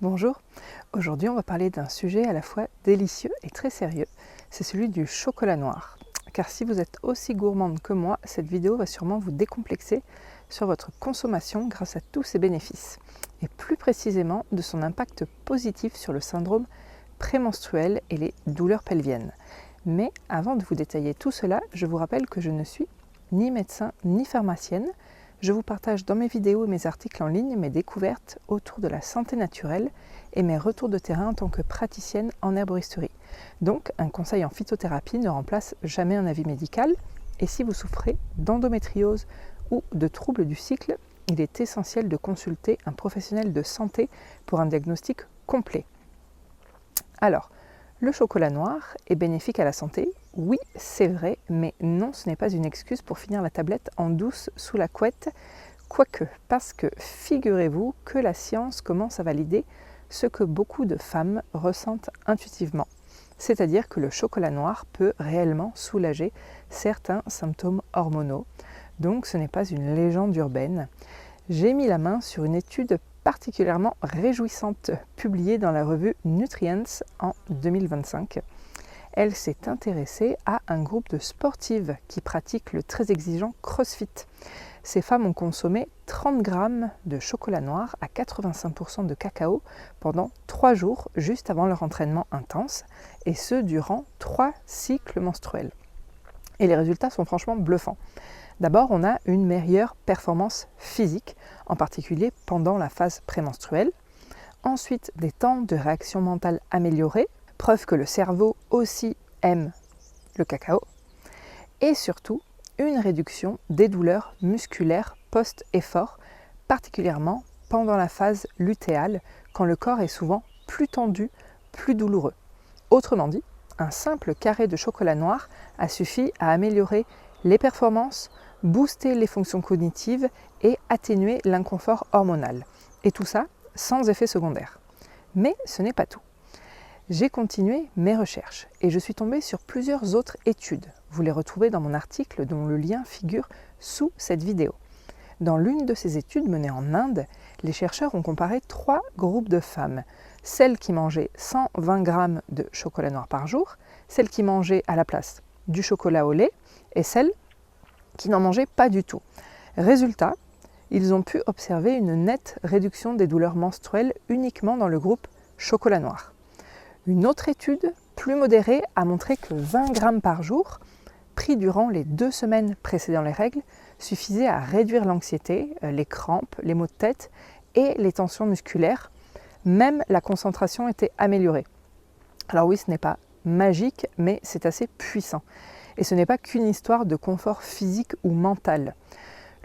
Bonjour, aujourd'hui on va parler d'un sujet à la fois délicieux et très sérieux, c'est celui du chocolat noir. Car si vous êtes aussi gourmande que moi, cette vidéo va sûrement vous décomplexer sur votre consommation grâce à tous ses bénéfices, et plus précisément de son impact positif sur le syndrome prémenstruel et les douleurs pelviennes. Mais avant de vous détailler tout cela, je vous rappelle que je ne suis ni médecin ni pharmacienne. Je vous partage dans mes vidéos et mes articles en ligne mes découvertes autour de la santé naturelle et mes retours de terrain en tant que praticienne en herboristerie. Donc, un conseil en phytothérapie ne remplace jamais un avis médical. Et si vous souffrez d'endométriose ou de troubles du cycle, il est essentiel de consulter un professionnel de santé pour un diagnostic complet. Alors, le chocolat noir est bénéfique à la santé? Oui, c'est vrai, mais non, ce n'est pas une excuse pour finir la tablette en douce sous la couette, quoique, parce que figurez-vous que la science commence à valider ce que beaucoup de femmes ressentent intuitivement, c'est-à-dire que le chocolat noir peut réellement soulager certains symptômes hormonaux, donc ce n'est pas une légende urbaine. J'ai mis la main sur une étude particulièrement réjouissante publiée dans la revue Nutrients en 2025. Elle s'est intéressée à un groupe de sportives qui pratiquent le très exigeant CrossFit. Ces femmes ont consommé 30 grammes de chocolat noir à 85% de cacao pendant 3 jours juste avant leur entraînement intense, et ce durant 3 cycles menstruels. Et les résultats sont franchement bluffants. D'abord, on a une meilleure performance physique, en particulier pendant la phase prémenstruelle. Ensuite, des temps de réaction mentale améliorés, preuve que le cerveau aussi aime le cacao. Et surtout, une réduction des douleurs musculaires post-effort, particulièrement pendant la phase lutéale, quand le corps est souvent plus tendu, plus douloureux. Autrement dit, un simple carré de chocolat noir a suffi à améliorer les performances, booster les fonctions cognitives et atténuer l'inconfort hormonal. Et tout ça sans effet secondaire. Mais ce n'est pas tout. J'ai continué mes recherches et je suis tombée sur plusieurs autres études. Vous les retrouvez dans mon article dont le lien figure sous cette vidéo. Dans l'une de ces études menées en Inde, les chercheurs ont comparé 3 groupes de femmes. Celles qui mangeaient 120 grammes de chocolat noir par jour, celles qui mangeaient à la place du chocolat au lait et celles qui n'en mangeaient pas du tout. Résultat, ils ont pu observer une nette réduction des douleurs menstruelles uniquement dans le groupe chocolat noir. Une autre étude, plus modérée, a montré que 20 grammes par jour, pris durant les 2 semaines précédant les règles, suffisait à réduire l'anxiété, les crampes, les maux de tête et les tensions musculaires. Même la concentration était améliorée. Alors oui, ce n'est pas magique, mais c'est assez puissant. Et ce n'est pas qu'une histoire de confort physique ou mental.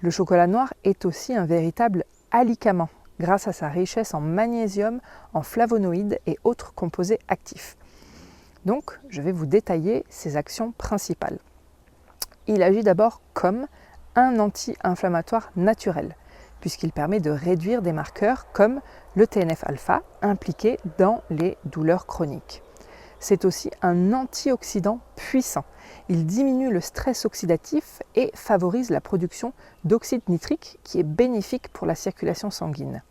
Le chocolat noir est aussi un véritable alicament, grâce à sa richesse en magnésium, en flavonoïdes et autres composés actifs. Donc, je vais vous détailler ses actions principales. Il agit d'abord comme un anti-inflammatoire naturel, puisqu'il permet de réduire des marqueurs comme le TNF-alpha impliqué dans les douleurs chroniques. C'est aussi un antioxydant puissant. Il diminue le stress oxydatif et favorise la production d'oxyde nitrique qui est bénéfique pour la circulation sanguine.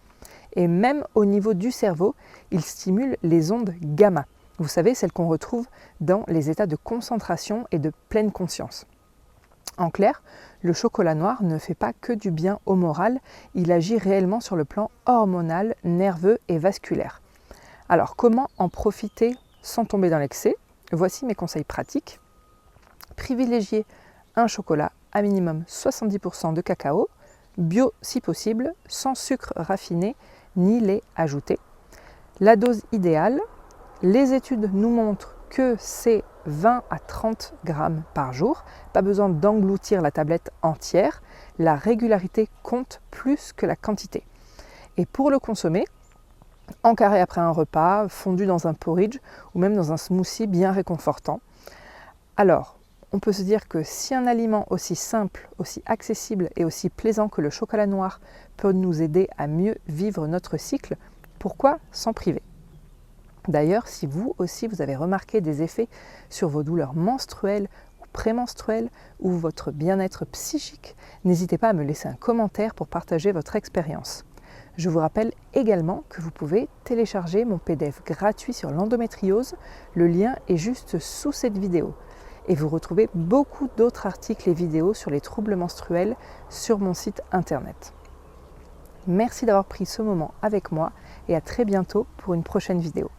Et même au niveau du cerveau, il stimule les ondes gamma. Vous savez, celles qu'on retrouve dans les états de concentration et de pleine conscience. En clair, le chocolat noir ne fait pas que du bien au moral, il agit réellement sur le plan hormonal, nerveux et vasculaire. Alors, comment en profiter sans tomber dans l'excès? Voici mes conseils pratiques. Privilégiez un chocolat à minimum 70% de cacao, bio si possible, sans sucre raffiné ni lait ajouté. La dose idéale, les études nous montrent que c'est 20 à 30 grammes par jour. Pas besoin d'engloutir la tablette entière. La régularité compte plus que la quantité. Et pour le consommer, en carré après un repas, fondu dans un porridge ou même dans un smoothie bien réconfortant. Alors, on peut se dire que si un aliment aussi simple, aussi accessible et aussi plaisant que le chocolat noir peut nous aider à mieux vivre notre cycle, pourquoi s'en priver? D'ailleurs, si vous aussi vous avez remarqué des effets sur vos douleurs menstruelles ou prémenstruelles ou votre bien-être psychique, n'hésitez pas à me laisser un commentaire pour partager votre expérience. Je vous rappelle également que vous pouvez télécharger mon PDF gratuit sur l'endométriose. Le lien est juste sous cette vidéo. Et vous retrouvez beaucoup d'autres articles et vidéos sur les troubles menstruels sur mon site internet. Merci d'avoir pris ce moment avec moi et à très bientôt pour une prochaine vidéo.